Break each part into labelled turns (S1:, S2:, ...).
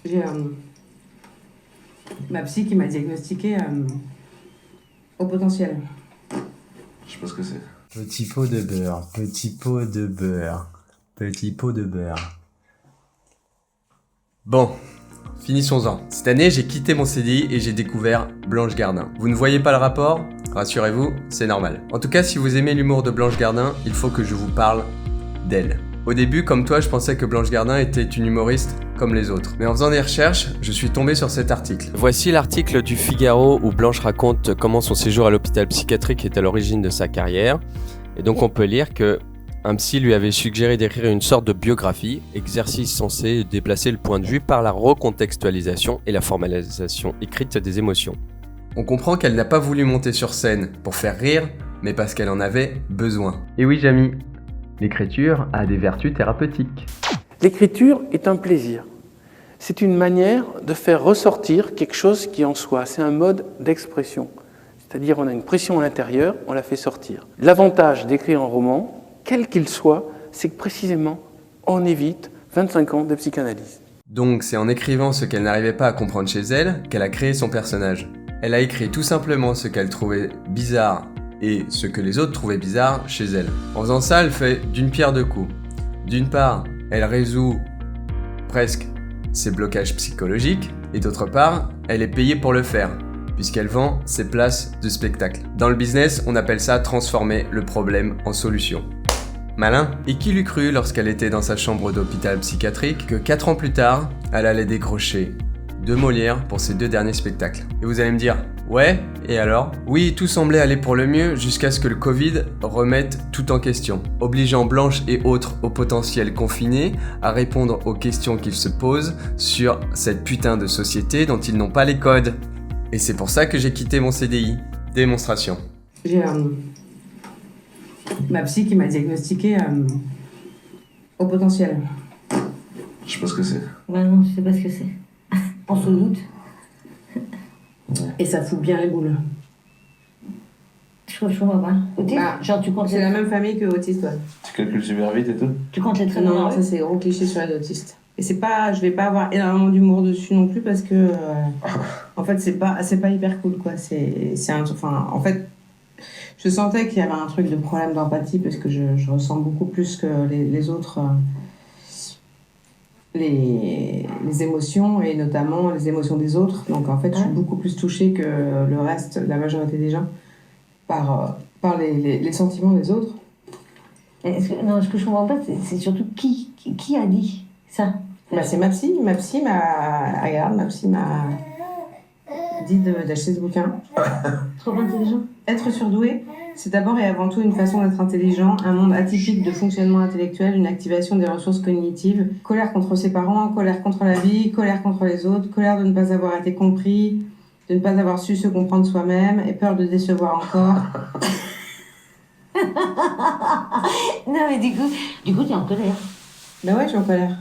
S1: J'ai ma psy qui m'a diagnostiqué au potentiel.
S2: Je sais pas ce que c'est.
S3: Petit pot de beurre, petit pot de beurre, petit pot de beurre. Bon, finissons-en. Cette année, j'ai quitté mon CDI et j'ai découvert Blanche Gardin. Vous ne voyez pas le rapport ? Rassurez-vous, c'est normal. En tout cas, si vous aimez l'humour de Blanche Gardin, il faut que je vous parle d'elle. Au début, comme toi, je pensais que Blanche Gardin était une humoriste comme les autres. Mais en faisant des recherches, je suis tombé sur cet article. Voici l'article du Figaro où Blanche raconte comment son séjour à l'hôpital psychiatrique est à l'origine de sa carrière. Et donc on peut lire que un psy lui avait suggéré d'écrire une sorte de biographie, exercice censé déplacer le point de vue par la recontextualisation et la formalisation écrite des émotions. On comprend qu'elle n'a pas voulu monter sur scène pour faire rire, mais parce qu'elle en avait besoin. Et oui, Jamy, l'écriture a des vertus thérapeutiques.
S4: L'écriture est un plaisir. C'est une manière de faire ressortir quelque chose qui est en soi. C'est un mode d'expression. C'est-à-dire on a une pression à l'intérieur, on la fait sortir. L'avantage d'écrire un roman, quel qu'il soit, c'est que précisément, on évite 25 ans de psychanalyse.
S3: Donc c'est en écrivant ce qu'elle n'arrivait pas à comprendre chez elle qu'elle a créé son personnage. Elle a écrit tout simplement ce qu'elle trouvait bizarre et ce que les autres trouvaient bizarre chez elle. En faisant ça, elle fait d'une pierre deux coups. D'une part, elle résout presque ses blocages psychologiques et d'autre part, elle est payée pour le faire puisqu'elle vend ses places de spectacle. Dans le business, on appelle ça transformer le problème en solution. Malin. Et qui l'eût cru lorsqu'elle était dans sa chambre d'hôpital psychiatrique que 4 ans plus tard, elle allait décrocher 2 Molières pour ses 2 derniers spectacles. Et vous allez me dire, ouais, et alors ? Oui, tout semblait aller pour le mieux jusqu'à ce que le Covid remette tout en question, obligeant Blanche et autres au potentiel confinés à répondre aux questions qu'ils se posent sur cette putain de société dont ils n'ont pas les codes. Et c'est pour ça que j'ai quitté mon CDI. Démonstration.
S1: J'ai ma psy qui m'a diagnostiqué au potentiel.
S2: Je sais pas ce que c'est.
S5: Ouais, non, je sais pas ce que c'est. On se doute.
S1: Et ça fout bien les boules.
S5: Je comprends pas. Autiste, genre tu comptes
S1: C'est la même famille que autiste, ouais.
S2: Tu calcules super vite et tout.
S5: Tu comptes les traits
S1: Non,
S5: dans la
S1: ça
S5: rue.
S1: c'est gros cliché sur les autistes. Et c'est pas, je vais pas avoir énormément d'humour dessus non plus parce que en fait c'est pas hyper cool quoi. C'est un, enfin en fait je sentais qu'il y avait un truc de problème d'empathie parce que je ressens beaucoup plus que les autres les émotions et notamment les émotions des autres. Donc en fait je suis beaucoup plus touchée que le reste, la majorité des gens par les sentiments des autres.
S5: Non, ce que je comprends pas, c'est surtout qui a dit ça.
S1: Bah, c'est ma psy m'a dit d'acheter ce bouquin.
S5: Trop intelligent.
S1: Être surdoué, c'est d'abord et avant tout une façon d'être intelligent, un monde atypique de fonctionnement intellectuel, une activation des ressources cognitives, colère contre ses parents, colère contre la vie, colère contre les autres, colère de ne pas avoir été compris, de ne pas avoir su se comprendre soi-même et peur de décevoir encore.
S5: Non, mais du coup, t'es en colère.
S1: Ben ouais, je suis en colère.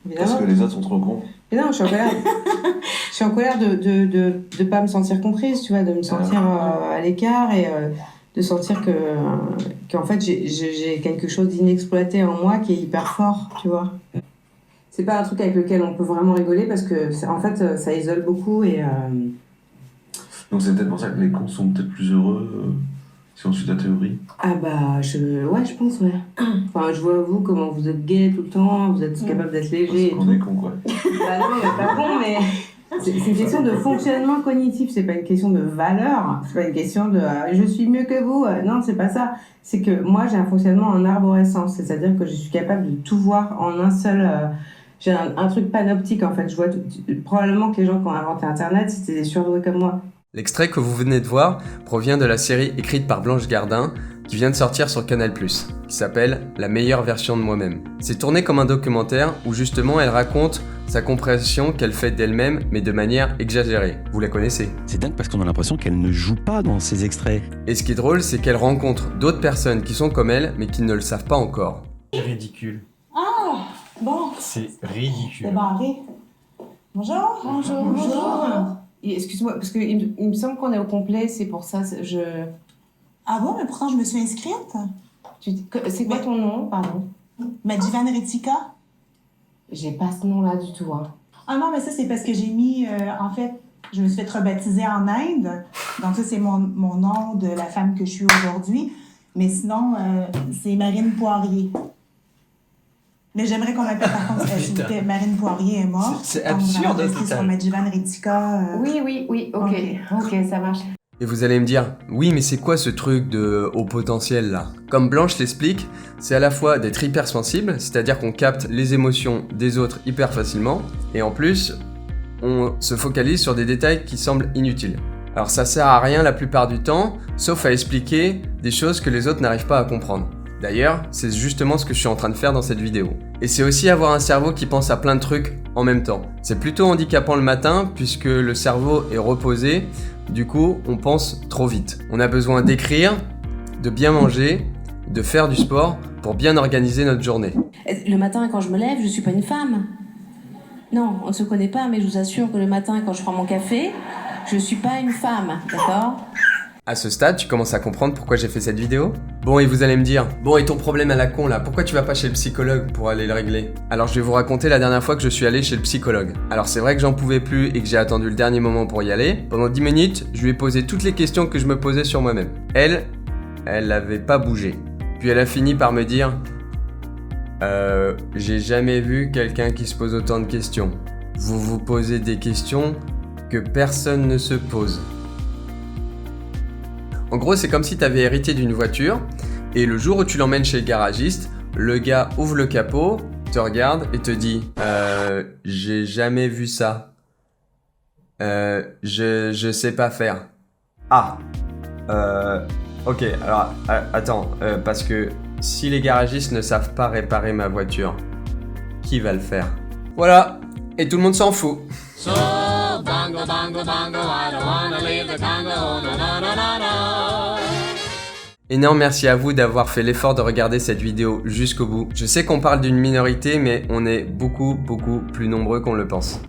S1: Évidemment.
S2: Parce que les autres sont trop cons.
S1: Mais non, je suis en colère. Je suis en colère de pas me sentir comprise, tu vois, de me sentir à l'écart et de sentir qu'en fait j'ai quelque chose d'inexploité en moi qui est hyper fort, tu vois. C'est pas un truc avec lequel on peut vraiment rigoler parce que en fait ça isole beaucoup et
S2: Donc c'est peut-être pour ça que les cons sont peut-être plus heureux si on suit ta théorie.
S1: ah bah je pense ouais. Enfin je vois vous comment vous êtes gay tout le temps, vous êtes capable d'être léger.
S2: Parce qu'on est cons quoi.
S1: Bah non, mais pas con, mais c'est une question de fonctionnement cognitif, c'est pas une question de valeur, c'est pas une question de je suis mieux que vous, non, c'est pas ça. C'est que moi j'ai un fonctionnement en arborescence, c'est-à-dire que je suis capable de tout voir en un seul. J'ai un truc panoptique en fait, je vois probablement que les gens qui ont inventé Internet c'était des surdoués comme moi.
S3: L'extrait que vous venez de voir provient de la série écrite par Blanche Gardin qui vient de sortir sur Canal+, qui s'appelle « La meilleure version de moi-même ». C'est tourné comme un documentaire où justement elle raconte sa compréhension qu'elle fait d'elle-même mais de manière exagérée. Vous la connaissez.
S6: C'est dingue parce qu'on a l'impression qu'elle ne joue pas dans ces extraits.
S3: Et ce qui est drôle, c'est qu'elle rencontre d'autres personnes qui sont comme elle mais qui ne le savent pas encore.
S7: C'est ridicule.
S8: Ah, bon.
S7: C'est ridicule.
S8: Eh ben, Harry. Bonjour. Bonjour.
S1: Bonjour. Et excuse-moi, parce qu'il me semble qu'on est au complet, c'est pour ça,
S8: Ah bon, mais pourtant je me suis inscrite.
S1: C'est quoi ton nom, pardon?
S8: Madivan Retika.
S1: J'ai pas ce nom-là du tout, hein.
S8: Ah non, mais ça, c'est parce que j'ai mis, en fait, je me suis fait rebaptiser en Inde. Donc ça, c'est mon nom de la femme que je suis aujourd'hui. Mais sinon, c'est Marine Poirier. Mais j'aimerais qu'on m'appelle, par contre, s'il vous plaît, Marine Poirier est morte.
S7: C'est
S8: Donc,
S7: absurde,
S8: vraiment, rester sur Madjivan Redika.
S5: Oui, ok, ça marche.
S3: Et vous allez me dire, oui mais c'est quoi ce truc de haut potentiel là? Comme Blanche l'explique, c'est à la fois d'être hypersensible, c'est-à-dire qu'on capte les émotions des autres hyper facilement, et en plus, on se focalise sur des détails qui semblent inutiles. Alors ça sert à rien la plupart du temps, sauf à expliquer des choses que les autres n'arrivent pas à comprendre. D'ailleurs, c'est justement ce que je suis en train de faire dans cette vidéo. Et c'est aussi avoir un cerveau qui pense à plein de trucs en même temps. C'est plutôt handicapant le matin puisque le cerveau est reposé, du coup on pense trop vite. On a besoin d'écrire, de bien manger, de faire du sport pour bien organiser notre journée.
S9: Le matin quand je me lève, je suis pas une femme. Non, on ne se connaît pas, mais je vous assure que le matin quand je prends mon café, je suis pas une femme, d'accord ?
S3: À ce stade, tu commences à comprendre pourquoi j'ai fait cette vidéo? Bon, et vous allez me dire, bon, et ton problème à la con là, pourquoi tu vas pas chez le psychologue pour aller le régler? Alors je vais vous raconter la dernière fois que je suis allé chez le psychologue. Alors c'est vrai que j'en pouvais plus et que j'ai attendu le dernier moment pour y aller. Pendant 10 minutes, je lui ai posé toutes les questions que je me posais sur moi-même. Elle avait pas bougé. Puis elle a fini par me dire, j'ai jamais vu quelqu'un qui se pose autant de questions. Vous vous posez des questions que personne ne se pose. En gros, c'est comme si tu avais hérité d'une voiture et le jour où tu l'emmènes chez le garagiste, le gars ouvre le capot, te regarde et te dit « J'ai jamais vu ça. Je sais pas faire. » Ah ok, alors attends, parce que si les garagistes ne savent pas réparer ma voiture, qui va le faire? Voilà, et tout le monde s'en fout. Énorme merci à vous d'avoir fait l'effort de regarder cette vidéo jusqu'au bout. Je sais qu'on parle d'une minorité, mais on est beaucoup plus nombreux qu'on le pense.